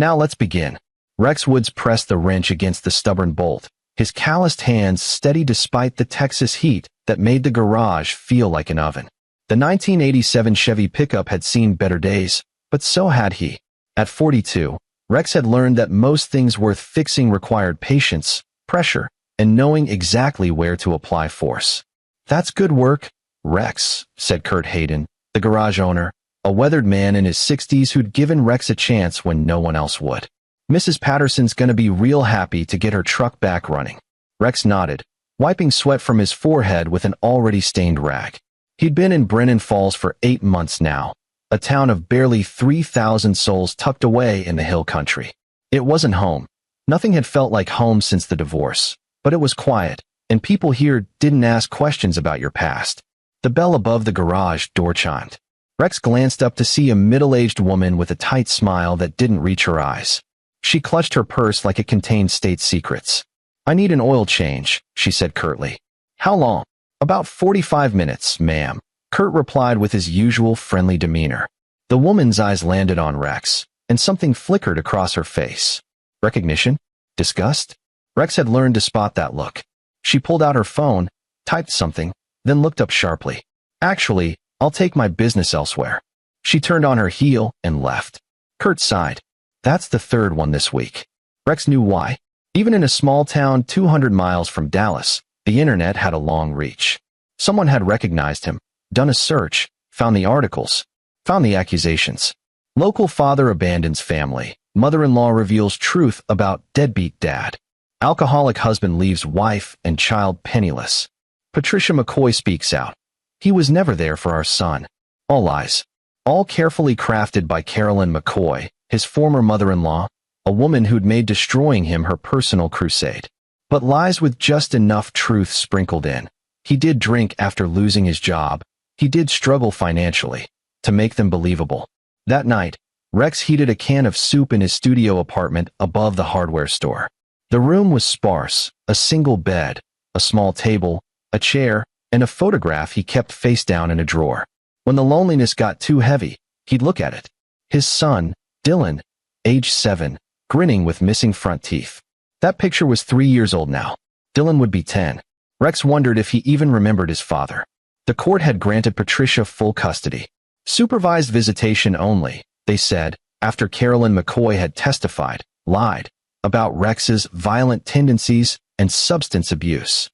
Now let's begin. Rex Woods pressed the wrench against the stubborn bolt, his calloused hands steady despite the Texas heat that made the garage feel like an oven. The 1987 Chevy pickup had seen better days, but so had he. At 42, Rex had learned that most things worth fixing required patience, pressure, and knowing exactly where to apply force. "That's good work, Rex," said Kurt Hayden, the garage owner, a weathered man in his 60s who'd given Rex a chance when no one else would. "Mrs. Patterson's gonna be real happy to get her truck back running." Rex nodded, wiping sweat from his forehead with an already stained rag. He'd been in Brennan Falls for 8 months now, a town of barely 3,000 souls tucked away in the hill country. It wasn't home. Nothing had felt like home since the divorce, but it was quiet, and people here didn't ask questions about your past. The bell above the garage door chimed. Rex glanced up to see a middle-aged woman with a tight smile that didn't reach her eyes. She clutched her purse like it contained state secrets. "I need an oil change," she said curtly. "How long?" "About 45 minutes, ma'am," Kurt replied with his usual friendly demeanor. The woman's eyes landed on Rex, and something flickered across her face. Recognition? Disgust? Rex had learned to spot that look. She pulled out her phone, typed something, then looked up sharply. "Actually, I'll take my business elsewhere." She turned on her heel and left. Kurt sighed. That's the third one this week. Rex knew why. Even in a small town 200 miles from Dallas, the internet had a long reach. Someone had recognized him, done a search, found the articles, found the accusations. Local father abandons family. Mother-in-law reveals truth about deadbeat dad. Alcoholic husband leaves wife and child penniless. Patricia McCoy speaks out. "He was never there for our son." All lies. All carefully crafted by Carolyn McCoy, his former mother-in-law, a woman who'd made destroying him her personal crusade. But lies with just enough truth sprinkled in. He did drink after losing his job. He did struggle financially. To make them believable. That night, Rex heated a can of soup in his studio apartment above the hardware store. The room was sparse, a single bed, a small table, a chair, and a photograph he kept face down in a drawer. When the loneliness got too heavy, he'd look at it. His son, Dylan, age 7, grinning with missing front teeth. That picture was 3 years old now. Dylan would be 10. Rex wondered if he even remembered his father. The court had granted Patricia full custody. Supervised visitation only, they said, after Carolyn McCoy had testified, lied, about Rex's violent tendencies and substance abuse.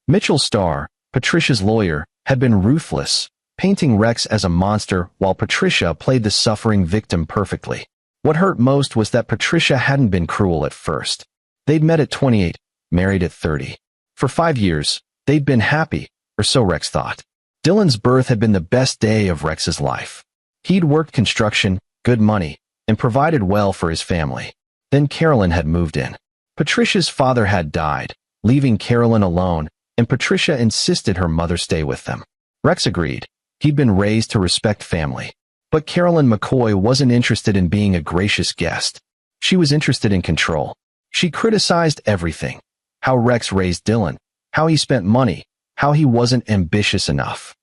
Mitchell Starr, Patricia's lawyer, had been ruthless, painting Rex as a monster while Patricia played the suffering victim perfectly. What hurt most was that Patricia hadn't been cruel at first. They'd met at 28, married at 30. For 5 years, they'd been happy, or so Rex thought. Dylan's birth had been the best day of Rex's life. He'd worked construction, good money, and provided well for his family. Then Carolyn had moved in. Patricia's father had died, leaving Carolyn alone, and Patricia insisted her mother stay with them. Rex agreed. He'd been raised to respect family. But Carolyn McCoy wasn't interested in being a gracious guest. She was interested in control. She criticized everything. How Rex raised Dylan, how he spent money, how he wasn't ambitious enough.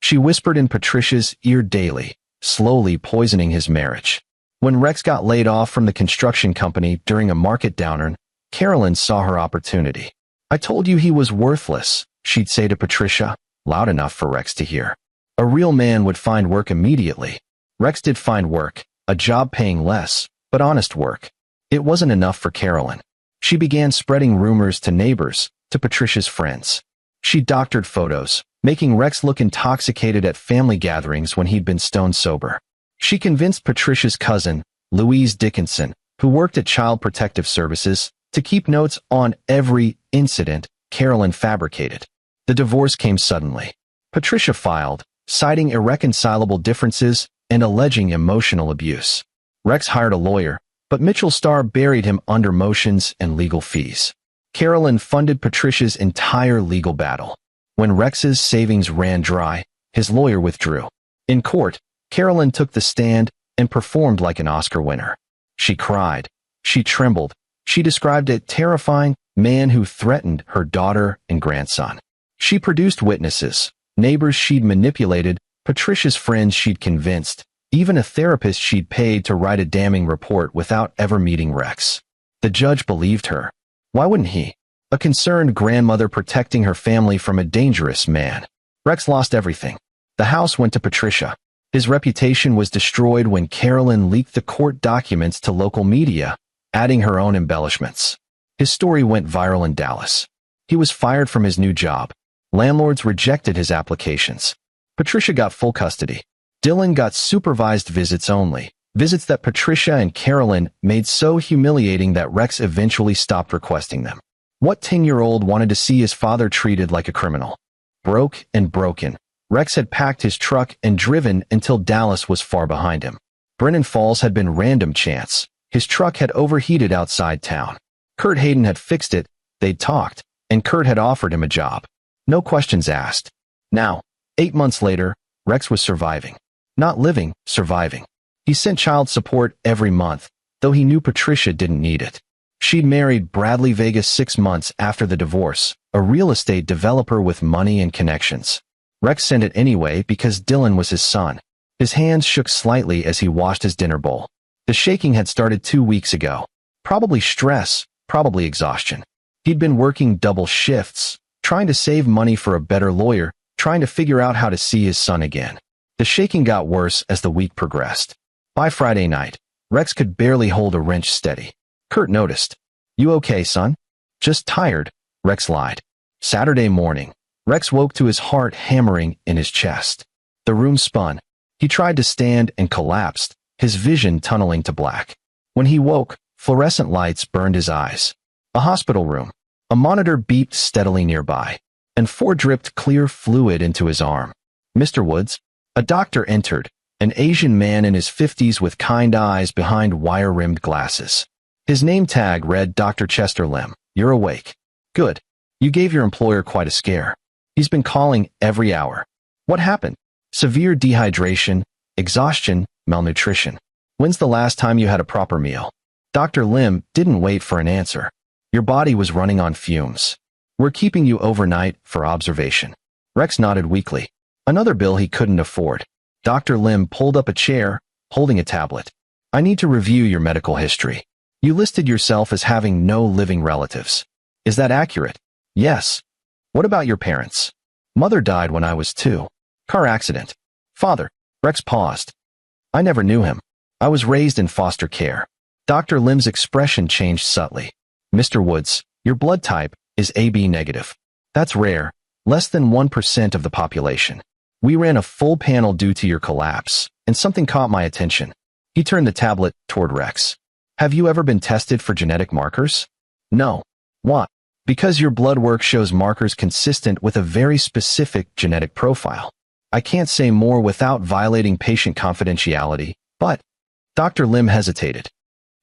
She whispered in Patricia's ear daily, slowly poisoning his marriage. When Rex got laid off from the construction company during a market downturn, Carolyn saw her opportunity. "I told you he was worthless," she'd say to Patricia, loud enough for Rex to hear. A real man would find work immediately. Rex did find work, a job paying less, but honest work. It wasn't enough for Carolyn. She began spreading rumors to neighbors, to Patricia's friends. She doctored photos, making Rex look intoxicated at family gatherings when he'd been stone sober. She convinced Patricia's cousin, Louise Dickinson, who worked at Child Protective Services, to keep notes on every incident Carolyn fabricated. The divorce came suddenly. Patricia filed, citing irreconcilable differences and alleging emotional abuse. Rex hired a lawyer, but Mitchell Starr buried him under motions and legal fees. Carolyn funded Patricia's entire legal battle. When Rex's savings ran dry, his lawyer withdrew. In court, Carolyn took the stand and performed like an Oscar winner. She cried. She trembled. She described a terrifying man who threatened her daughter and grandson. She produced witnesses, neighbors she'd manipulated, Patricia's friends she'd convinced, even a therapist she'd paid to write a damning report without ever meeting Rex. The judge believed her. Why wouldn't he? A concerned grandmother protecting her family from a dangerous man. Rex lost everything. The house went to Patricia. His reputation was destroyed when Carolyn leaked the court documents to local media, adding her own embellishments. His story went viral in Dallas. He was fired from his new job. Landlords rejected his applications. Patricia got full custody. Dylan got supervised visits only, visits that Patricia and Carolyn made so humiliating that Rex eventually stopped requesting them. What 10-year-old wanted to see his father treated like a criminal? Broke and broken, Rex had packed his truck and driven until Dallas was far behind him. Brennan Falls had been random chance. His truck had overheated outside town. Kurt Hayden had fixed it, they'd talked, and Kurt had offered him a job. No questions asked. Now, 8 months later, Rex was surviving. Not living, surviving. He sent child support every month, though he knew Patricia didn't need it. She'd married Bradley Vegas 6 months after the divorce, a real estate developer with money and connections. Rex sent it anyway because Dylan was his son. His hands shook slightly as he washed his dinner bowl. The shaking had started 2 weeks ago. Probably stress, probably exhaustion. He'd been working double shifts, trying to save money for a better lawyer, trying to figure out how to see his son again. The shaking got worse as the week progressed. By Friday night, Rex could barely hold a wrench steady. Kurt noticed. "You okay, son?" "Just tired," Rex lied. Saturday morning, Rex woke to his heart hammering in his chest. The room spun. He tried to stand and collapsed, his vision tunneling to black. When he woke, fluorescent lights burned his eyes. A hospital room. A monitor beeped steadily nearby, and 4 dripped clear fluid into his arm. "Mr. Woods?" A doctor entered, an Asian man in his 50s with kind eyes behind wire-rimmed glasses. His name tag read Dr. Chester Lim. "You're awake." "Good. You gave your employer quite a scare. He's been calling every hour." "What happened?" "Severe dehydration, exhaustion, malnutrition." "When's the last time you had a proper meal?" Dr. Lim didn't wait for an answer. "Your body was running on fumes. We're keeping you overnight for observation." Rex nodded weakly. Another bill he couldn't afford. Dr. Lim pulled up a chair, holding a tablet. "I need to review your medical history. You listed yourself as having no living relatives. Is that accurate?" "Yes." "What about your parents?" "Mother died when I was 2. Car accident." "Father?" Rex paused. "I never knew him. I was raised in foster care." Dr. Lim's expression changed subtly. "Mr. Woods, your blood type is AB negative. That's rare, less than 1% of the population. We ran a full panel due to your collapse, and something caught my attention." He turned the tablet toward Rex. "Have you ever been tested for genetic markers?" "No." "Why?" "Because your blood work shows markers consistent with a very specific genetic profile. I can't say more without violating patient confidentiality, but..." Dr. Lim hesitated.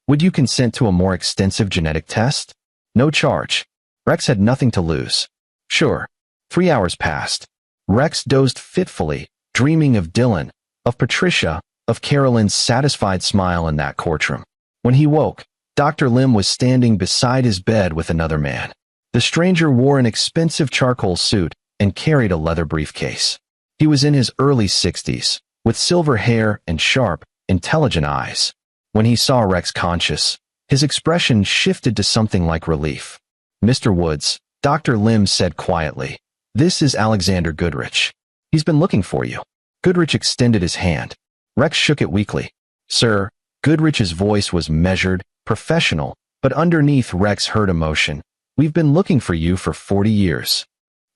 "Would you consent to a more extensive genetic test?" "No charge." Rex had nothing to lose. "Sure." 3 hours passed. Rex dozed fitfully, dreaming of Dylan, of Patricia, of Carolyn's satisfied smile in that courtroom. When he woke, Dr. Lim was standing beside his bed with another man. The stranger wore an expensive charcoal suit and carried a leather briefcase. He was in his early 60s, with silver hair and sharp, intelligent eyes. When he saw Rex conscious, his expression shifted to something like relief. "Mr. Woods," Dr. Lim said quietly, "this is Alexander Goodrich. He's been looking for you." Goodrich extended his hand. Rex shook it weakly. "Sir," Goodrich's voice was measured, professional, but underneath Rex heard emotion. "We've been looking for you for 40 years.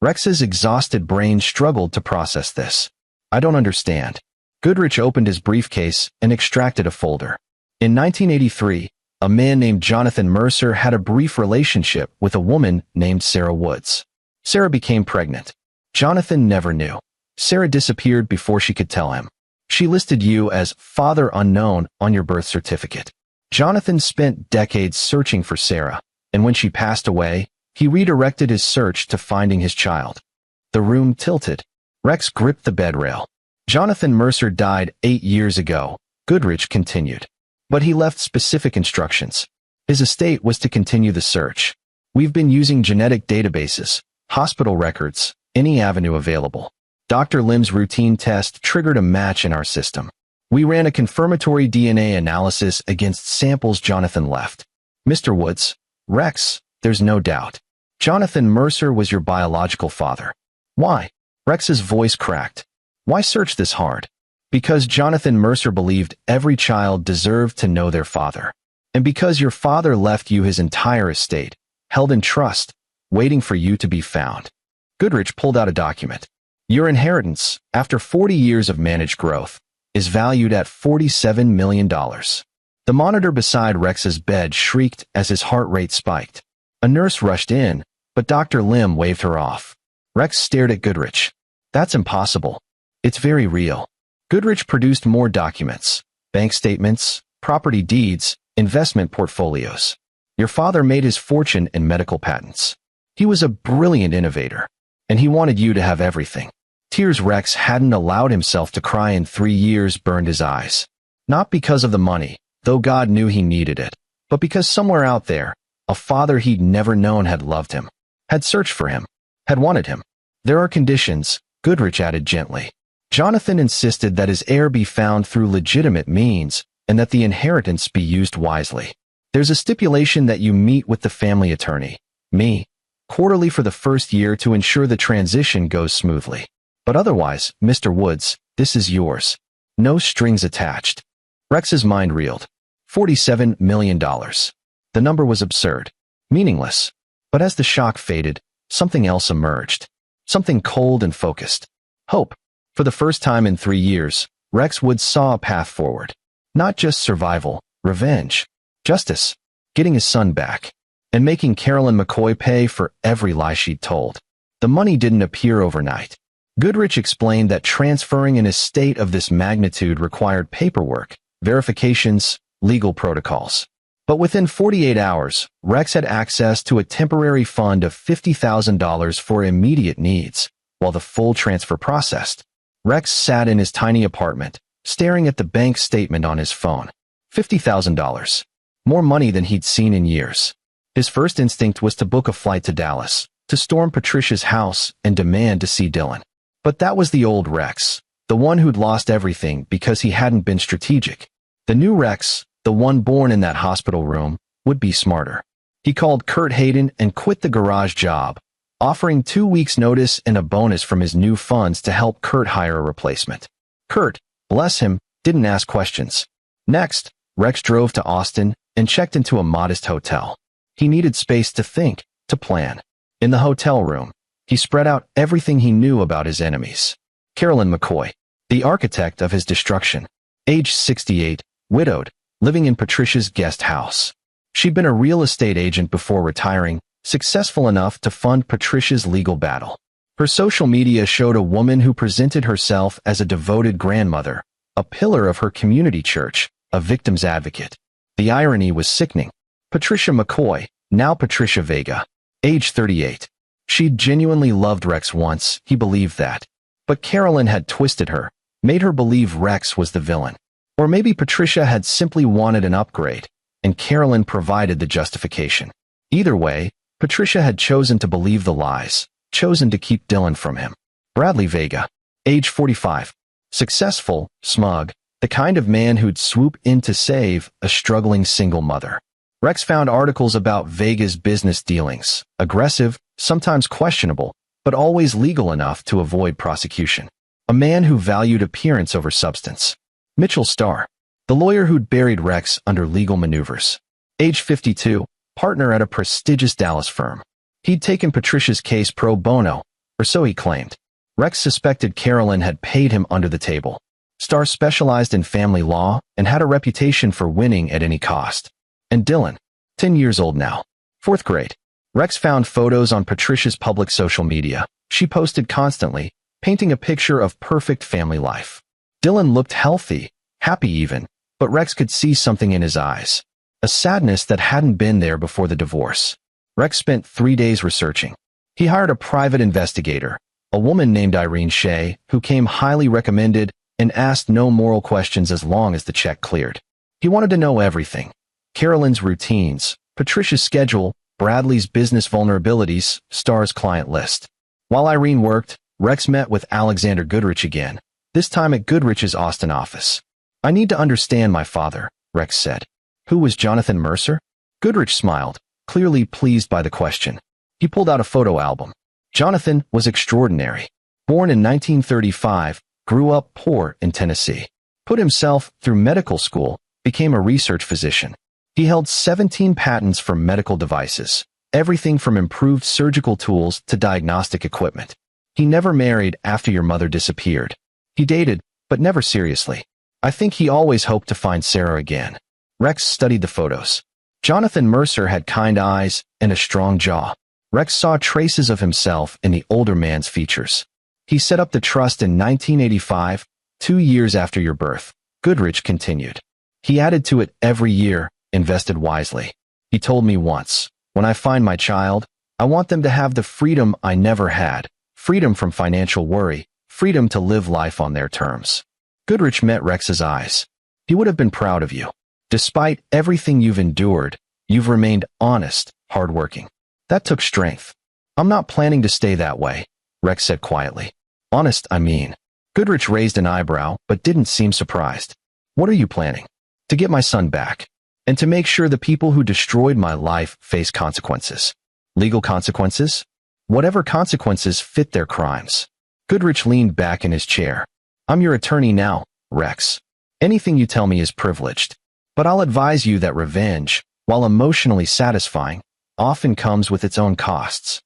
Rex's exhausted brain struggled to process this. "I don't understand." Goodrich opened his briefcase and extracted a folder. In 1983, a man named Jonathan Mercer had a brief relationship with a woman named Sarah Woods. Sarah became pregnant. Jonathan never knew. Sarah disappeared before she could tell him. She listed you as father unknown on your birth certificate. Jonathan spent decades searching for Sarah, and when she passed away, he redirected his search to finding his child. The room tilted. Rex gripped the bed rail. "Jonathan Mercer died 8 years ago," Goodrich continued. "But he left specific instructions. His estate was to continue the search. We've been using genetic databases, hospital records, any avenue available. Dr. Lim's routine test triggered a match in our system. We ran a confirmatory DNA analysis against samples Jonathan left. Mr. Woods, Rex, there's no doubt. Jonathan Mercer was your biological father. Why? Rex's voice cracked. Why search this hard? Because Jonathan Mercer believed every child deserved to know their father. And because your father left you his entire estate, held in trust, waiting for you to be found. Goodrich pulled out a document. Your inheritance, after 40 years of managed growth, is valued at $47 million. The monitor beside Rex's bed shrieked as his heart rate spiked. A nurse rushed in, but Dr. Lim waved her off. Rex stared at Goodrich. That's impossible. It's very real. Goodrich produced more documents, bank statements, property deeds, investment portfolios. Your father made his fortune in medical patents. He was a brilliant innovator, and he wanted you to have everything. Tears Rex hadn't allowed himself to cry in 3 years burned his eyes. Not because of the money, though God knew he needed it, but because somewhere out there, a father he'd never known had loved him, had searched for him, had wanted him. There are conditions, Goodrich added gently. Jonathan insisted that his heir be found through legitimate means and that the inheritance be used wisely. There's a stipulation that you meet with the family attorney, me, quarterly for the first year to ensure the transition goes smoothly. But otherwise, Mr. Woods, this is yours. No strings attached. Rex's mind reeled. $47 million. The number was absurd, meaningless. But as the shock faded, something else emerged. Something cold and focused. Hope. For the first time in 3 years, Rex Woods saw a path forward. Not just survival, revenge, justice, getting his son back, and making Carolyn McCoy pay for every lie she'd told. The money didn't appear overnight. Goodrich explained that transferring an estate of this magnitude required paperwork, verifications, legal protocols. But within 48 hours, Rex had access to a temporary fund of $50,000 for immediate needs, while the full transfer processed. Rex sat in his tiny apartment, staring at the bank statement on his phone. $50,000. More money than he'd seen in years. His first instinct was to book a flight to Dallas, to storm Patricia's house and demand to see Dylan. But that was the old Rex, the one who'd lost everything because he hadn't been strategic. The new Rex, the one born in that hospital room, would be smarter. He called Kurt Hayden and quit the garage job, offering 2 weeks' notice and a bonus from his new funds to help Kurt hire a replacement. Kurt, bless him, didn't ask questions. Next, Rex drove to Austin and checked into a modest hotel. He needed space to think, to plan. In the hotel room, he spread out everything he knew about his enemies. Carolyn McCoy, the architect of his destruction, age 68, widowed, living in Patricia's guest house. She'd been a real estate agent before retiring, successful enough to fund Patricia's legal battle. Her social media showed a woman who presented herself as a devoted grandmother, a pillar of her community church, a victim's advocate. The irony was sickening. Patricia McCoy, now Patricia Vega, age 38. She'd genuinely loved Rex once, he believed that. But Carolyn had twisted her, made her believe Rex was the villain. Or maybe Patricia had simply wanted an upgrade, and Carolyn provided the justification. Either way, Patricia had chosen to believe the lies, chosen to keep Dylan from him. Bradley Vega, age 45. Successful, smug, the kind of man who'd swoop in to save a struggling single mother. Rex found articles about Vega's business dealings, aggressive, sometimes questionable, but always legal enough to avoid prosecution. A man who valued appearance over substance. Mitchell Starr, the lawyer who'd buried Rex under legal maneuvers. Age 52, partner at a prestigious Dallas firm. He'd taken Patricia's case pro bono, or so he claimed. Rex suspected Carolyn had paid him under the table. Starr specialized in family law and had a reputation for winning at any cost. And Dylan, 10 years old now, 4th grade. Rex found photos on Patricia's public social media. She posted constantly, painting a picture of perfect family life. Dylan looked healthy, happy even, but Rex could see something in his eyes. A sadness that hadn't been there before the divorce. Rex spent 3 days researching. He hired a private investigator, a woman named Irene Shea, who came highly recommended and asked no moral questions as long as the check cleared. He wanted to know everything. Carolyn's routines, Patricia's schedule, Bradley's business vulnerabilities, Starr's client list. While Irene worked, Rex met with Alexander Goodrich again, this time at Goodrich's Austin office. I need to understand my father, Rex said. Who was Jonathan Mercer? Goodrich smiled, clearly pleased by the question. He pulled out a photo album. Jonathan was extraordinary. Born in 1935, grew up poor in Tennessee. Put himself through medical school, became a research physician. He held 17 patents for medical devices, everything from improved surgical tools to diagnostic equipment. He never married after your mother disappeared. He dated, but never seriously. I think he always hoped to find Sarah again. Rex studied the photos. Jonathan Mercer had kind eyes and a strong jaw. Rex saw traces of himself in the older man's features. He set up the trust in 1985, 2 years after your birth. Goodrich continued. He added to it every year, invested wisely. He told me once, when I find my child, I want them to have the freedom I never had, freedom from financial worry, freedom to live life on their terms. Goodrich met Rex's eyes. He would have been proud of you. Despite everything you've endured, you've remained honest, hardworking. That took strength. I'm not planning to stay that way, Rex said quietly. Honest, I mean. Goodrich raised an eyebrow, but didn't seem surprised. What are you planning? To get my son back. And to make sure the people who destroyed my life face consequences. Legal consequences? Whatever consequences fit their crimes. Goodrich leaned back in his chair. I'm your attorney now, Rex. Anything you tell me is privileged. But I'll advise you that revenge, while emotionally satisfying, often comes with its own costs.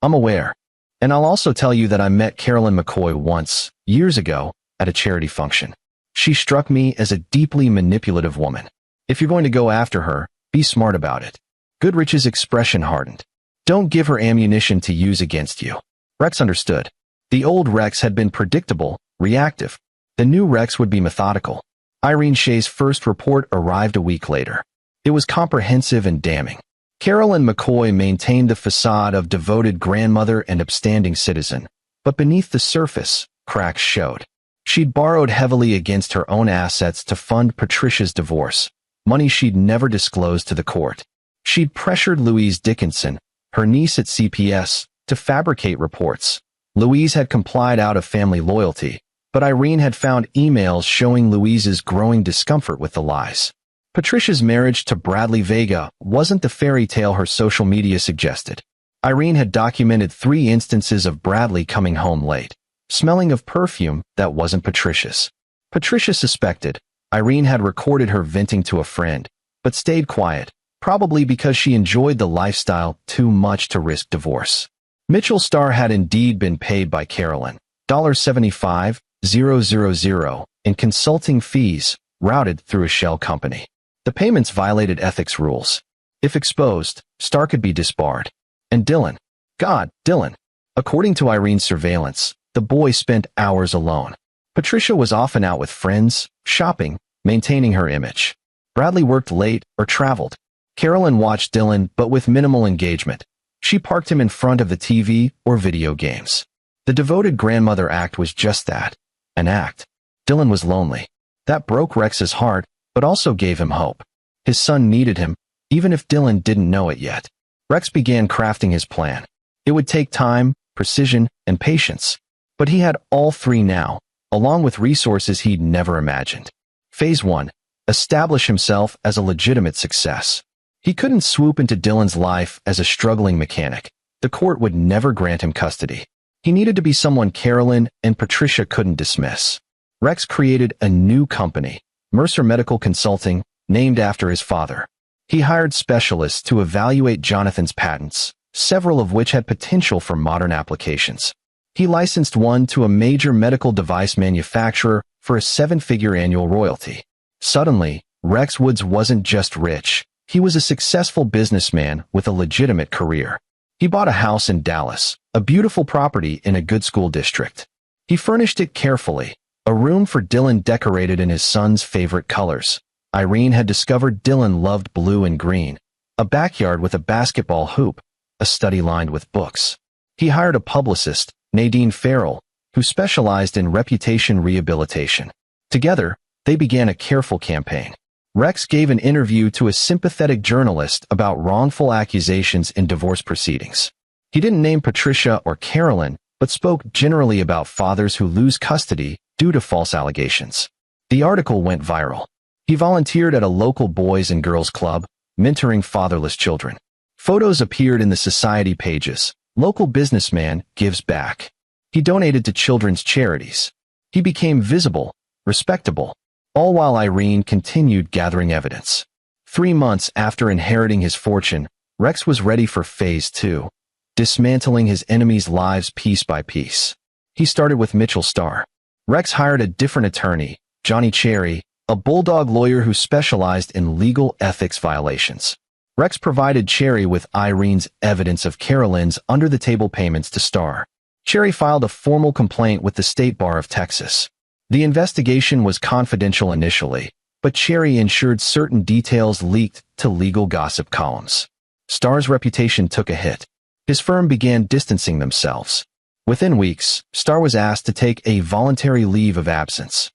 I'm aware. And I'll also tell you that I met Carolyn McCoy once, years ago, at a charity function. She struck me as a deeply manipulative woman. If you're going to go after her, be smart about it. Goodrich's expression hardened. Don't give her ammunition to use against you. Rex understood. The old Rex had been predictable, reactive. The new Rex would be methodical. Irene Shea's first report arrived a week later. It was comprehensive and damning. Carolyn McCoy maintained the facade of devoted grandmother and upstanding citizen, but beneath the surface, cracks showed. She'd borrowed heavily against her own assets to fund Patricia's divorce, money she'd never disclosed to the court. She'd pressured Louise Dickinson, her niece at CPS, to fabricate reports. Louise had complied out of family loyalty, but Irene had found emails showing Louise's growing discomfort with the lies. Patricia's marriage to Bradley Vega wasn't the fairy tale her social media suggested. Irene had documented 3 instances of Bradley coming home late, smelling of perfume that wasn't Patricia's. Patricia suspected. Irene had recorded her venting to a friend, but stayed quiet, probably because she enjoyed the lifestyle too much to risk divorce. Mitchell Starr had indeed been paid by Carolyn, $75,000 in consulting fees, routed through a shell company. The payments violated ethics rules. If exposed, Starr could be disbarred. And Dylan. Dylan. According to Irene's surveillance, the boy spent hours alone. Patricia was often out with friends, shopping, maintaining her image. Bradley worked late or traveled. Carolyn watched Dylan, but with minimal engagement. She parked him in front of the TV or video games. The devoted grandmother act was just that, an act. Dylan was lonely. That broke Rex's heart, but also gave him hope. His son needed him, even if Dylan didn't know it yet. Rex began crafting his plan. It would take time, precision, and patience. But he had all 3 now, along with resources he'd never imagined. Phase 1. Establish himself as a legitimate success. He couldn't swoop into Dylan's life as a struggling mechanic. The court would never grant him custody. He needed to be someone Carolyn and Patricia couldn't dismiss. Rex created a new company, Mercer Medical Consulting, named after his father. He hired specialists to evaluate Jonathan's patents, several of which had potential for modern applications. He licensed one to a major medical device manufacturer for a 7-figure annual royalty. Suddenly, Rex Woods wasn't just rich. He was a successful businessman with a legitimate career. He bought a house in Dallas, a beautiful property in a good school district. He furnished it carefully, a room for Dylan decorated in his son's favorite colors. Irene had discovered Dylan loved blue and green, a backyard with a basketball hoop, a study lined with books. He hired a publicist, Nadine Farrell, who specialized in reputation rehabilitation. Together, they began a careful campaign. Rex gave an interview to a sympathetic journalist about wrongful accusations in divorce proceedings. He didn't name Patricia or Carolyn, but spoke generally about fathers who lose custody due to false allegations. The article went viral. He volunteered at a local boys and girls club, mentoring fatherless children. Photos appeared in the society pages. Local businessman gives back. He donated to children's charities. He became visible, respectable, all while Irene continued gathering evidence. 3 months after inheriting his fortune, Rex was ready for phase 2, dismantling his enemies' lives piece by piece. He started with Mitchell Starr. Rex hired a different attorney, Johnny Cherry, a bulldog lawyer who specialized in legal ethics violations. Rex provided Cherry with Irene's evidence of Carolyn's under-the-table payments to Starr. Cherry filed a formal complaint with the State Bar of Texas. The investigation was confidential initially, but Cherry ensured certain details leaked to legal gossip columns. Starr's reputation took a hit. His firm began distancing themselves. Within weeks, Starr was asked to take a voluntary leave of absence.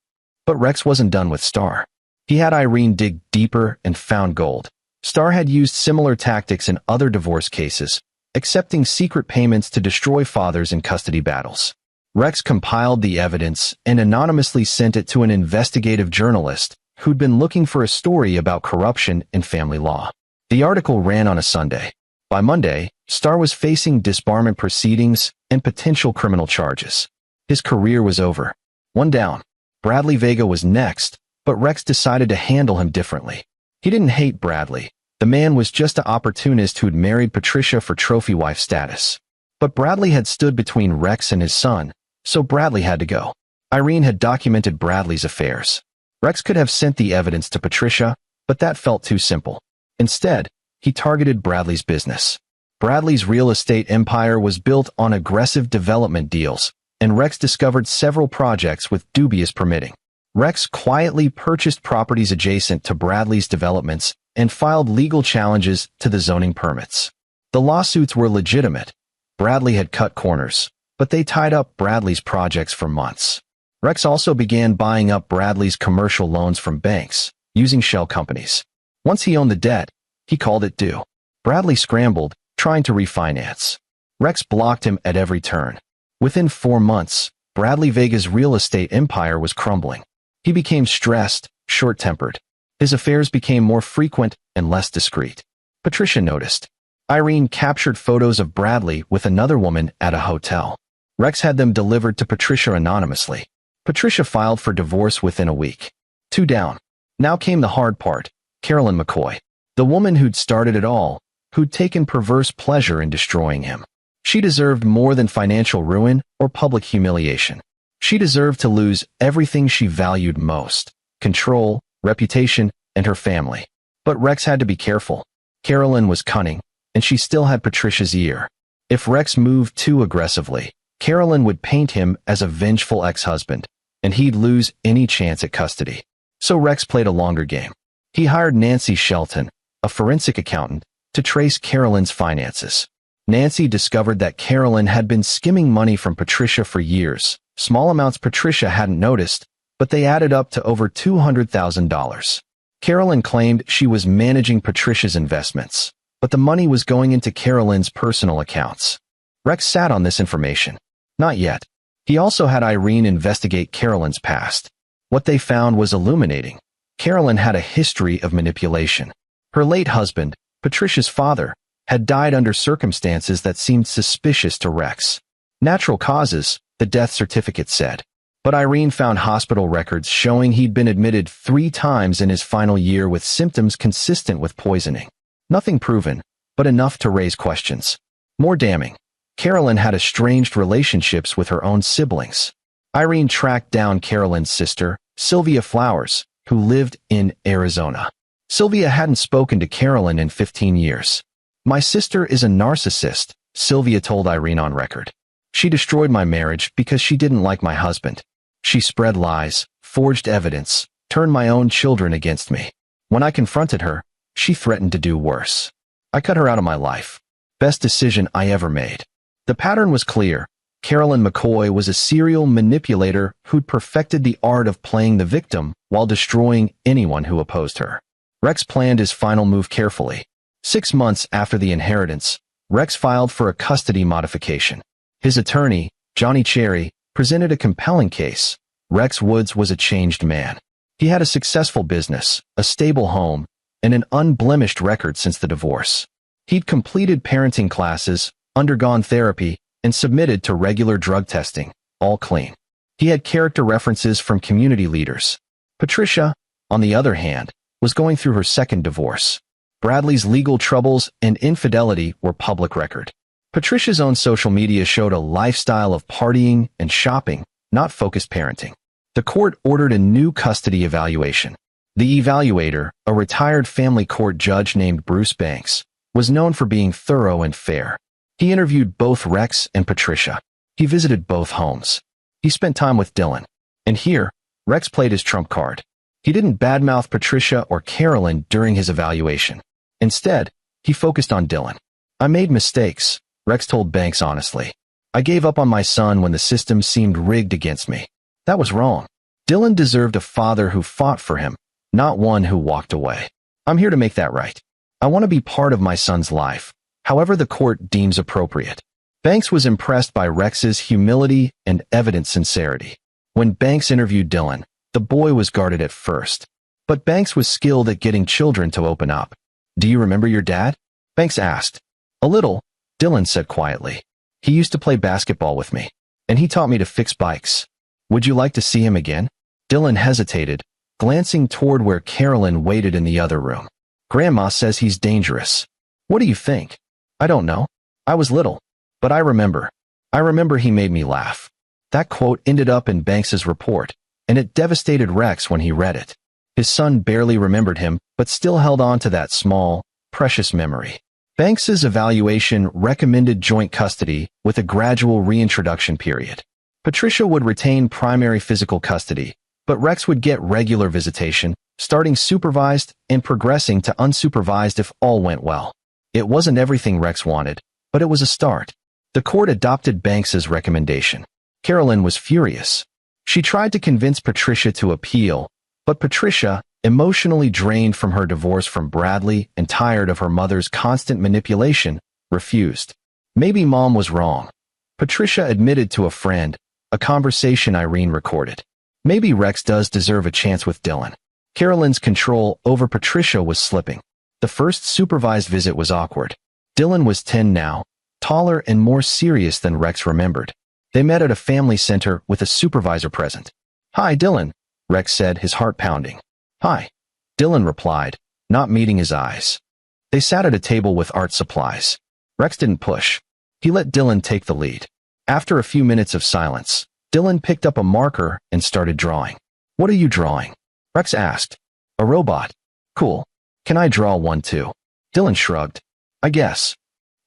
But Rex wasn't done with Starr. He had Irene dig deeper and found gold. Starr had used similar tactics in other divorce cases, accepting secret payments to destroy fathers in custody battles. Rex compiled the evidence and anonymously sent it to an investigative journalist who'd been looking for a story about corruption in family law. The article ran on a Sunday. By Monday, Starr was facing disbarment proceedings and potential criminal charges. His career was over. One down. Bradley Vega was next, but Rex decided to handle him differently. He didn't hate Bradley. The man was just an opportunist who'd married Patricia for trophy wife status. But Bradley had stood between Rex and his son, so Bradley had to go. Irene had documented Bradley's affairs. Rex could have sent the evidence to Patricia, but that felt too simple. Instead, he targeted Bradley's business. Bradley's real estate empire was built on aggressive development deals, and Rex discovered several projects with dubious permitting. Rex quietly purchased properties adjacent to Bradley's developments and filed legal challenges to the zoning permits. The lawsuits were legitimate. Bradley had cut corners, but they tied up Bradley's projects for months. Rex also began buying up Bradley's commercial loans from banks, using shell companies. Once he owned the debt, he called it due. Bradley scrambled, trying to refinance. Rex blocked him at every turn. Within 4 months, Bradley Vega's real estate empire was crumbling. He became stressed, short-tempered. His affairs became more frequent and less discreet. Patricia noticed. Irene captured photos of Bradley with another woman at a hotel. Rex had them delivered to Patricia anonymously. Patricia filed for divorce within a week. 2 down. Now came the hard part. Carolyn McCoy. The woman who'd started it all, who'd taken perverse pleasure in destroying him. She deserved more than financial ruin or public humiliation. She deserved to lose everything she valued most: control, reputation, and her family. But Rex had to be careful. Carolyn was cunning, and she still had Patricia's ear. If Rex moved too aggressively, Carolyn would paint him as a vengeful ex-husband, and he'd lose any chance at custody. So Rex played a longer game. He hired Nancy Shelton, a forensic accountant, to trace Carolyn's finances. Nancy discovered that Carolyn had been skimming money from Patricia for years, small amounts Patricia hadn't noticed, but they added up to over $200,000. Carolyn claimed she was managing Patricia's investments, but the money was going into Carolyn's personal accounts. Rex sat on this information. Not yet. He also had Irene investigate Carolyn's past. What they found was illuminating. Carolyn had a history of manipulation. Her late husband, Patricia's father, had died under circumstances that seemed suspicious to Rex. Natural causes, the death certificate said. But Irene found hospital records showing he'd been admitted 3 times in his final year with symptoms consistent with poisoning. Nothing proven, but enough to raise questions. More damning, Carolyn had estranged relationships with her own siblings. Irene tracked down Carolyn's sister, Sylvia Flowers, who lived in Arizona. Sylvia hadn't spoken to Carolyn in 15 years. "My sister is a narcissist," Sylvia told Irene on record. "She destroyed my marriage because she didn't like my husband. She spread lies, forged evidence, turned my own children against me. When I confronted her, she threatened to do worse. I cut her out of my life. Best decision I ever made." The pattern was clear. Carolyn McCoy was a serial manipulator who'd perfected the art of playing the victim while destroying anyone who opposed her. Rex planned his final move carefully. 6 months after the inheritance, Rex filed for a custody modification. His attorney, Johnny Cherry, presented a compelling case. Rex Woods was a changed man. He had a successful business, a stable home, and an unblemished record since the divorce. He'd completed parenting classes, undergone therapy, and submitted to regular drug testing, all clean. He had character references from community leaders. Patricia, on the other hand, was going through her second divorce. Bradley's legal troubles and infidelity were public record. Patricia's own social media showed a lifestyle of partying and shopping, not focused parenting. The court ordered a new custody evaluation. The evaluator, a retired family court judge named Bruce Banks, was known for being thorough and fair. He interviewed both Rex and Patricia. He visited both homes. He spent time with Dylan. And here, Rex played his trump card. He didn't badmouth Patricia or Carolyn during his evaluation. Instead, he focused on Dylan. "I made mistakes," Rex told Banks honestly. "I gave up on my son when the system seemed rigged against me. That was wrong. Dylan deserved a father who fought for him, not one who walked away. I'm here to make that right. I want to be part of my son's life, however the court deems appropriate." Banks was impressed by Rex's humility and evident sincerity. When Banks interviewed Dylan, the boy was guarded at first. But Banks was skilled at getting children to open up. "Do you remember your dad?" Banks asked. "A little," Dylan said quietly. "He used to play basketball with me, and he taught me to fix bikes. Would you like to see him again?" Dylan hesitated, glancing toward where Carolyn waited in the other room. "Grandma says he's dangerous. What do you think?" "I don't know. I was little. But I remember he made me laugh." That quote ended up in Banks's report, and it devastated Rex when he read it. His son barely remembered him, but still held on to that small, precious memory. Banks's evaluation recommended joint custody with a gradual reintroduction period. Patricia would retain primary physical custody, but Rex would get regular visitation, starting supervised and progressing to unsupervised if all went well. It wasn't everything Rex wanted, but it was a start. The court adopted Banks's recommendation. Carolyn was furious. She tried to convince Patricia to appeal, but Patricia, emotionally drained from her divorce from Bradley and tired of her mother's constant manipulation, refused. Maybe Mom was wrong. Patricia admitted to a friend, a conversation Irene recorded. Maybe Rex does deserve a chance with Dylan. Carolyn's control over Patricia was slipping. The first supervised visit was awkward. Dylan was 10 now, taller and more serious than Rex remembered. They met at a family center with a supervisor present. "Hi, Dylan," Rex said, his heart pounding. "Hi," Dylan replied, not meeting his eyes. They sat at a table with art supplies. Rex didn't push. He let Dylan take the lead. After a few minutes of silence, Dylan picked up a marker and started drawing. "What are you drawing?" Rex asked. "A robot." "Cool. Can I draw one too?" Dylan shrugged. "I guess."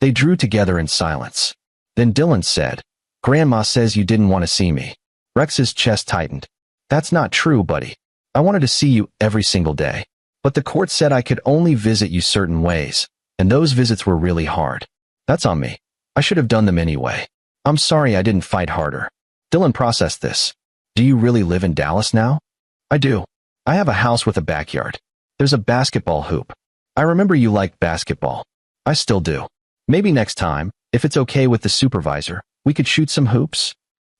They drew together in silence. Then Dylan said, "Grandma says you didn't want to see me." Rex's chest tightened. "That's not true, buddy. I wanted to see you every single day. But the court said I could only visit you certain ways, and those visits were really hard. That's on me. I should have done them anyway. I'm sorry I didn't fight harder." Dylan processed this. "Do you really live in Dallas now?" "I do. I have a house with a backyard. There's a basketball hoop. I remember you liked basketball. I still do. Maybe next time, if it's okay with the supervisor, we could shoot some hoops?"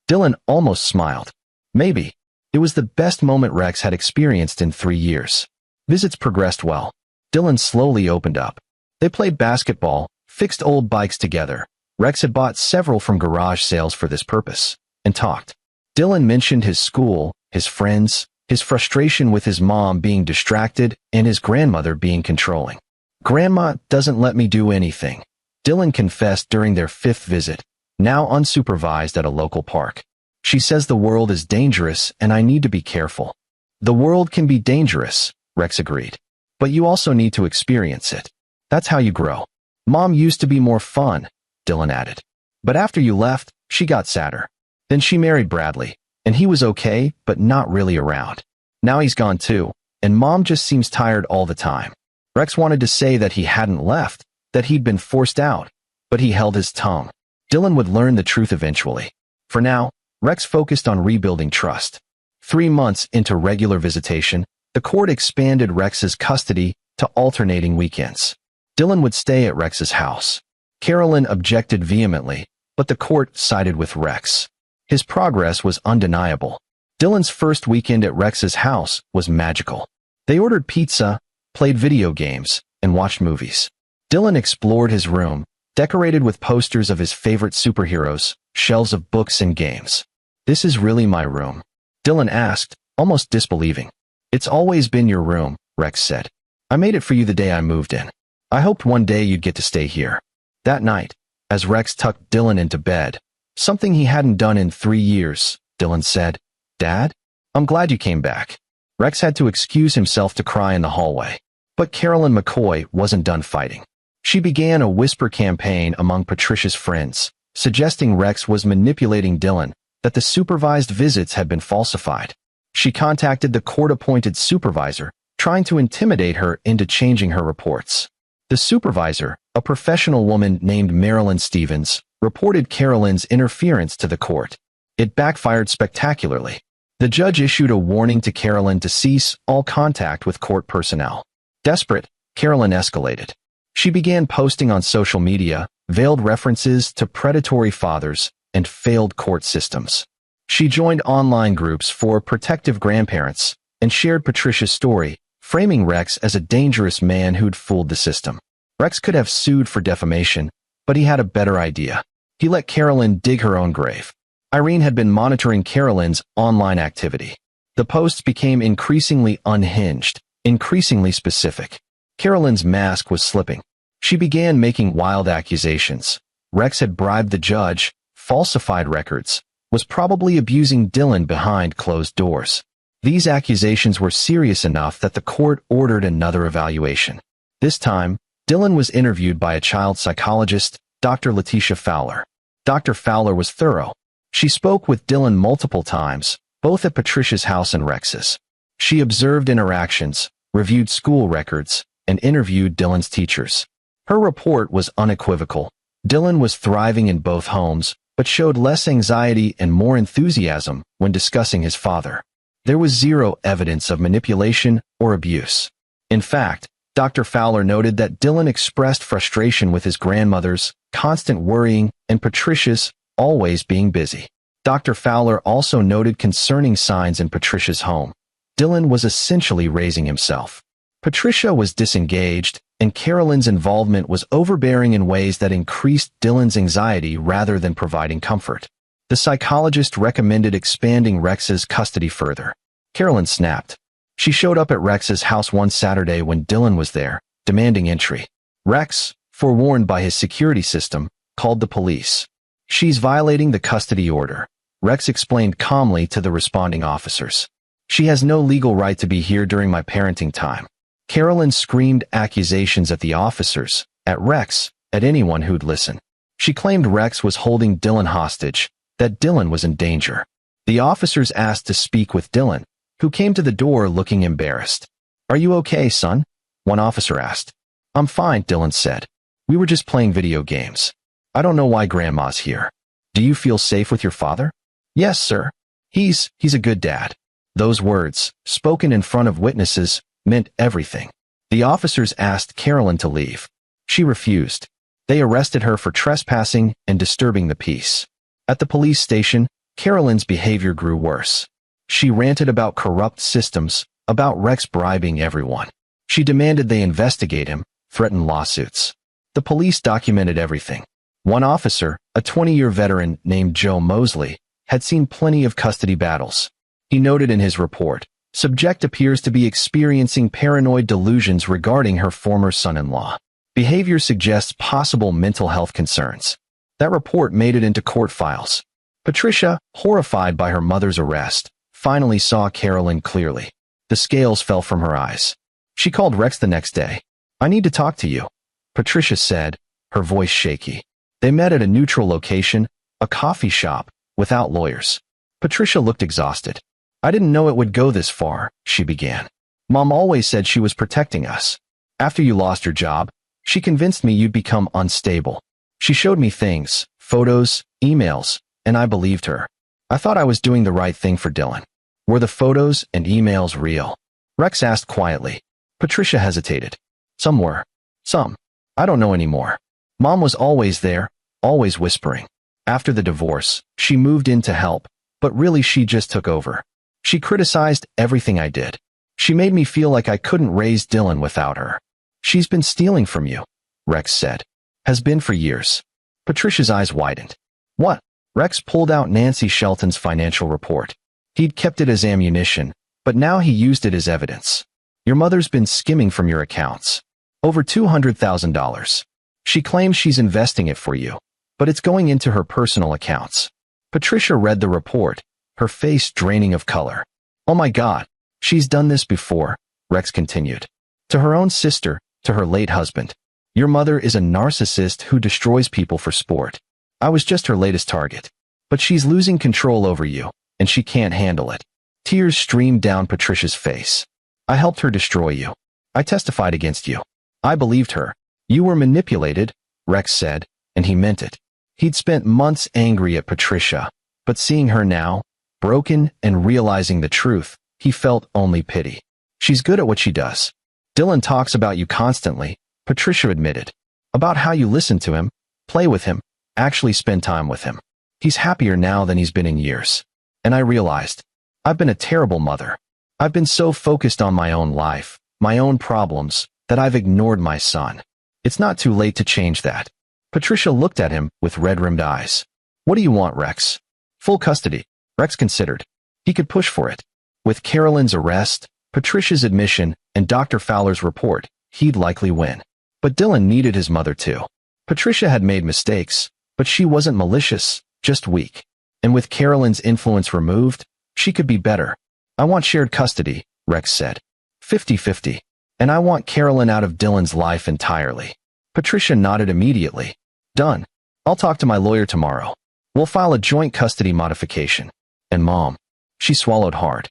Dylan almost smiled. Maybe. It was the best moment Rex had experienced in 3 years. Visits progressed well. Dylan slowly opened up. They played basketball, fixed old bikes together. Rex had bought several from garage sales for this purpose, and talked. Dylan mentioned his school, his friends, his frustration with his mom being distracted, and his grandmother being controlling. "Grandma doesn't let me do anything," Dylan confessed during their 5th visit, now unsupervised at a local park. "She says the world is dangerous and I need to be careful." "The world can be dangerous," Rex agreed. "But you also need to experience it. That's how you grow." "Mom used to be more fun," Dylan added. "But after you left, she got sadder. Then she married Bradley, and he was okay, but not really around. Now he's gone too, and Mom just seems tired all the time." Rex wanted to say that he hadn't left, that he'd been forced out, but he held his tongue. Dylan would learn the truth eventually. For now, Rex focused on rebuilding trust. 3 months into regular visitation, the court expanded Rex's custody to alternating weekends. Dylan would stay at Rex's house. Carolyn objected vehemently, but the court sided with Rex. His progress was undeniable. Dylan's first weekend at Rex's house was magical. They ordered pizza, played video games, and watched movies. Dylan explored his room, decorated with posters of his favorite superheroes, shelves of books and games. "This is really my room?" Dylan asked, almost disbelieving. "It's always been your room," Rex said. "I made it for you the day I moved in. I hoped one day you'd get to stay here." That night, as Rex tucked Dylan into bed, something he hadn't done in 3 years, Dylan said, "Dad, I'm glad you came back." Rex had to excuse himself to cry in the hallway. But Carolyn McCoy wasn't done fighting. She began a whisper campaign among Patricia's friends, suggesting Rex was manipulating Dylan, that the supervised visits had been falsified. She contacted the court-appointed supervisor, trying to intimidate her into changing her reports. The supervisor, a professional woman named Marilyn Stevens, reported Carolyn's interference to the court. It backfired spectacularly. The judge issued a warning to Carolyn to cease all contact with court personnel. Desperate, Carolyn escalated. She began posting on social media veiled references to predatory fathers and failed court systems. She joined online groups for protective grandparents and shared Patricia's story, framing Rex as a dangerous man who'd fooled the system. Rex could have sued for defamation, but he had a better idea. He let Carolyn dig her own grave. Irene had been monitoring Carolyn's online activity. The posts became increasingly unhinged, increasingly specific. Carolyn's mask was slipping. She began making wild accusations. Rex had bribed the judge, falsified records, was probably abusing Dylan behind closed doors. These accusations were serious enough that the court ordered another evaluation. This time, Dylan was interviewed by a child psychologist, Dr. Letitia Fowler. Dr. Fowler was thorough. She spoke with Dylan multiple times, both at Patricia's house and Rex's. She observed interactions, reviewed school records, and interviewed Dylan's teachers. Her report was unequivocal. Dylan was thriving in both homes, but showed less anxiety and more enthusiasm when discussing his father. There was zero evidence of manipulation or abuse. In fact, Dr. Fowler noted that Dylan expressed frustration with his grandmother's constant worrying and Patricia's always being busy. Dr. Fowler also noted concerning signs in Patricia's home. Dylan was essentially raising himself. Patricia was disengaged, and Carolyn's involvement was overbearing in ways that increased Dylan's anxiety rather than providing comfort. The psychologist recommended expanding Rex's custody further. Carolyn snapped. She showed up at Rex's house one Saturday when Dylan was there, demanding entry. Rex, forewarned by his security system, called the police. "She's violating the custody order," Rex explained calmly to the responding officers. "She has no legal right to be here during my parenting time." Carolyn screamed accusations at the officers, at Rex, at anyone who'd listen. She claimed Rex was holding Dylan hostage, that Dylan was in danger. The officers asked to speak with Dylan, who came to the door looking embarrassed. "Are you okay, son?" one officer asked. "I'm fine," Dylan said. "We were just playing video games. I don't know why Grandma's here." "Do you feel safe with your father?" "Yes, sir. He's a good dad." Those words, spoken in front of witnesses, meant everything. The officers asked Carolyn to leave. She refused. They arrested her for trespassing and disturbing the peace. At the police station, Carolyn's behavior grew worse. She ranted about corrupt systems, about Rex bribing everyone. She demanded they investigate him, threatened lawsuits. The police documented everything. One officer, a 20-year veteran named Joe Mosley, had seen plenty of custody battles. He noted in his report, "Subject appears to be experiencing paranoid delusions regarding her former son-in-law. Behavior suggests possible mental health concerns." That report made it into court files. Patricia, horrified by her mother's arrest, finally saw Carolyn clearly. The scales fell from her eyes. She called Rex the next day. "I need to talk to you," Patricia said, her voice shaky. They met at a neutral location, a coffee shop, without lawyers. Patricia looked exhausted. "I didn't know it would go this far," she began. "Mom always said she was protecting us. After you lost your job, she convinced me you'd become unstable. She showed me things, photos, emails, and I believed her. I thought I was doing the right thing for Dylan." "Were the photos and emails real?" Rex asked quietly. Patricia hesitated. "Some were. Some. I don't know anymore. Mom was always there, always whispering. After the divorce, she moved in to help, but really she just took over. She criticized everything I did. She made me feel like I couldn't raise Dylan without her. She's been stealing from you, Rex said. Has been for years. Patricia's eyes widened. What? Rex pulled out Nancy Shelton's financial report. He'd kept it as ammunition, but now he used it as evidence. Your mother's been skimming from your accounts. Over $200,000. She claims she's investing it for you, but it's going into her personal accounts. Patricia read the report, her face draining of color. Oh my God, she's done this before, Rex continued. To her own sister, to her late husband. Your mother is a narcissist who destroys people for sport. I was just her latest target. But she's losing control over you, and she can't handle it. Tears streamed down Patricia's face. I helped her destroy you. I testified against you. I believed her. You were manipulated, Rex said, and he meant it. He'd spent months angry at Patricia, but seeing her now, broken and realizing the truth, he felt only pity. She's good at what she does. Dylan talks about you constantly, Patricia admitted. About how you listen to him, play with him, actually spend time with him. He's happier now than he's been in years. And I realized, I've been a terrible mother. I've been so focused on my own life, my own problems, that I've ignored my son. It's not too late to change that. Patricia looked at him with red-rimmed eyes. What do you want, Rex? Full custody, Rex considered. He could push for it. With Carolyn's arrest, Patricia's admission, and Dr. Fowler's report, he'd likely win. But Dylan needed his mother too. Patricia had made mistakes, but she wasn't malicious, just weak. And with Carolyn's influence removed, she could be better. I want shared custody, Rex said. 50-50. And I want Carolyn out of Dylan's life entirely. Patricia nodded immediately. Done. I'll talk to my lawyer tomorrow. We'll file a joint custody modification. And Mom. She swallowed hard.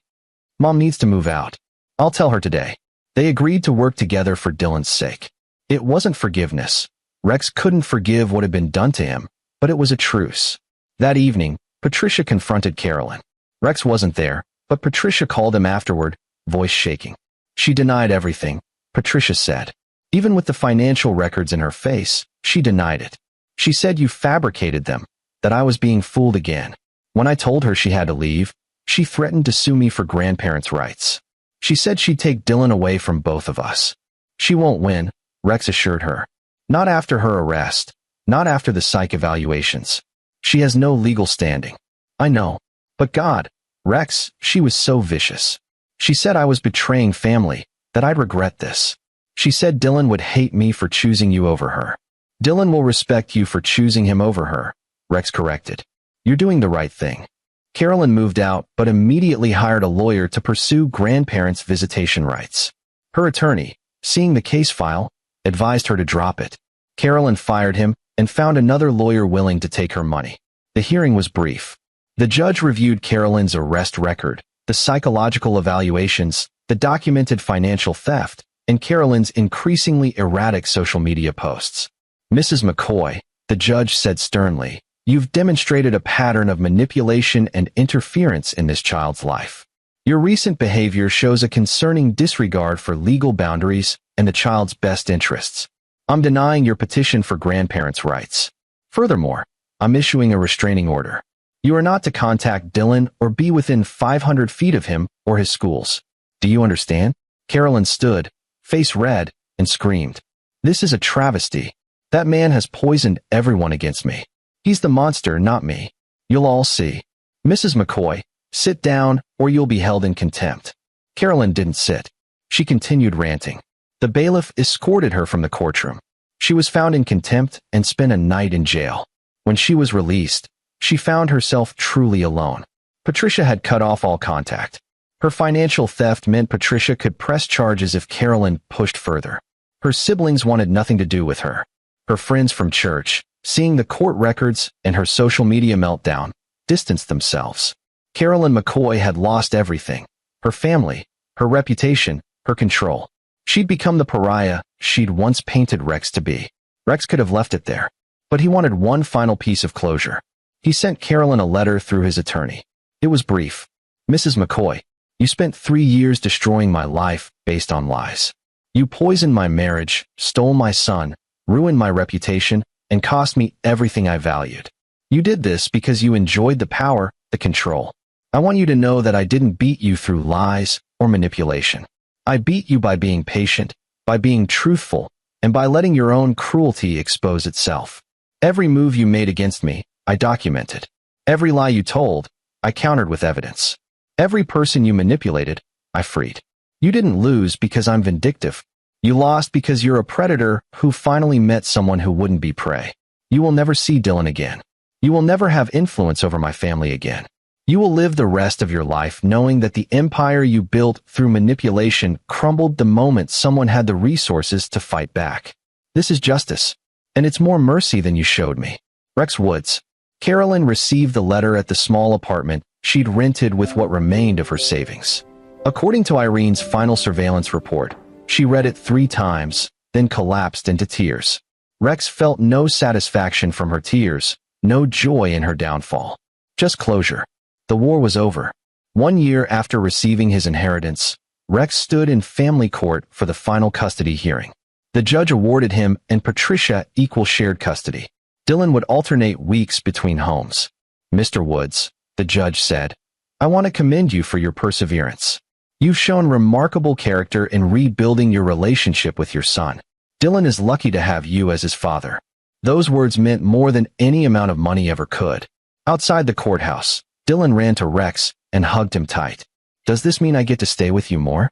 Mom needs to move out. I'll tell her today. They agreed to work together for Dylan's sake. It wasn't forgiveness. Rex couldn't forgive what had been done to him, but it was a truce. That evening, Patricia confronted Carolyn. Rex wasn't there, but Patricia called him afterward, voice shaking. She denied everything, Patricia said. Even with the financial records in her face, she denied it. She said you fabricated them, that I was being fooled again. When I told her she had to leave, she threatened to sue me for grandparents' rights. She said she'd take Dylan away from both of us. She won't win, Rex assured her. Not after her arrest, not after the psych evaluations. She has no legal standing. I know. But God, Rex, she was so vicious. She said I was betraying family, that I'd regret this. She said Dylan would hate me for choosing you over her. Dylan will respect you for choosing him over her, Rex corrected. You're doing the right thing. Carolyn moved out, but immediately hired a lawyer to pursue grandparents' visitation rights. Her attorney, seeing the case file, advised her to drop it. Carolyn fired him and found another lawyer willing to take her money. The hearing was brief. The judge reviewed Carolyn's arrest record, the psychological evaluations, the documented financial theft, and Carolyn's increasingly erratic social media posts. Mrs. McCoy, the judge said sternly, you've demonstrated a pattern of manipulation and interference in this child's life. Your recent behavior shows a concerning disregard for legal boundaries and the child's best interests. I'm denying your petition for grandparents' rights. Furthermore, I'm issuing a restraining order. You are not to contact Dylan or be within 500 feet of him or his schools. Do you understand? Carolyn stood, face red, and screamed. This is a travesty. That man has poisoned everyone against me. He's the monster, not me. You'll all see. Mrs. McCoy, sit down or you'll be held in contempt. Carolyn didn't sit. She continued ranting. The bailiff escorted her from the courtroom. She was found in contempt and spent a night in jail. When she was released, she found herself truly alone. Patricia had cut off all contact. Her financial theft meant Patricia could press charges if Carolyn pushed further. Her siblings wanted nothing to do with her. Her friends from church, seeing the court records and her social media meltdown, distanced themselves. Carolyn McCoy had lost everything. Her family, her reputation, her control. She'd become the pariah she'd once painted Rex to be. Rex could have left it there. But he wanted one final piece of closure. He sent Carolyn a letter through his attorney. It was brief. Mrs. McCoy, you spent 3 years destroying my life based on lies. You poisoned my marriage, stole my son, ruined my reputation, and cost me everything I valued. You did this because you enjoyed the power, the control. I want you to know that I didn't beat you through lies or manipulation. I beat you by being patient, by being truthful, and by letting your own cruelty expose itself. Every move you made against me, I documented. Every lie you told, I countered with evidence. Every person you manipulated, I freed. You didn't lose because I'm vindictive. You lost because you're a predator who finally met someone who wouldn't be prey. You will never see Dylan again. You will never have influence over my family again. You will live the rest of your life knowing that the empire you built through manipulation crumbled the moment someone had the resources to fight back. This is justice, and it's more mercy than you showed me. Rex Woods. Carolyn received the letter at the small apartment she'd rented with what remained of her savings. According to Irene's final surveillance report, she read it 3 times, then collapsed into tears. Rex felt no satisfaction from her tears, no joy in her downfall. Just closure. The war was over. 1 year after receiving his inheritance, Rex stood in family court for the final custody hearing. The judge awarded him and Patricia equal shared custody. Dylan would alternate weeks between homes. Mr. Woods, the judge said, I want to commend you for your perseverance. You've shown remarkable character in rebuilding your relationship with your son. Dylan is lucky to have you as his father. Those words meant more than any amount of money ever could. Outside the courthouse, Dylan ran to Rex and hugged him tight. Does this mean I get to stay with you more?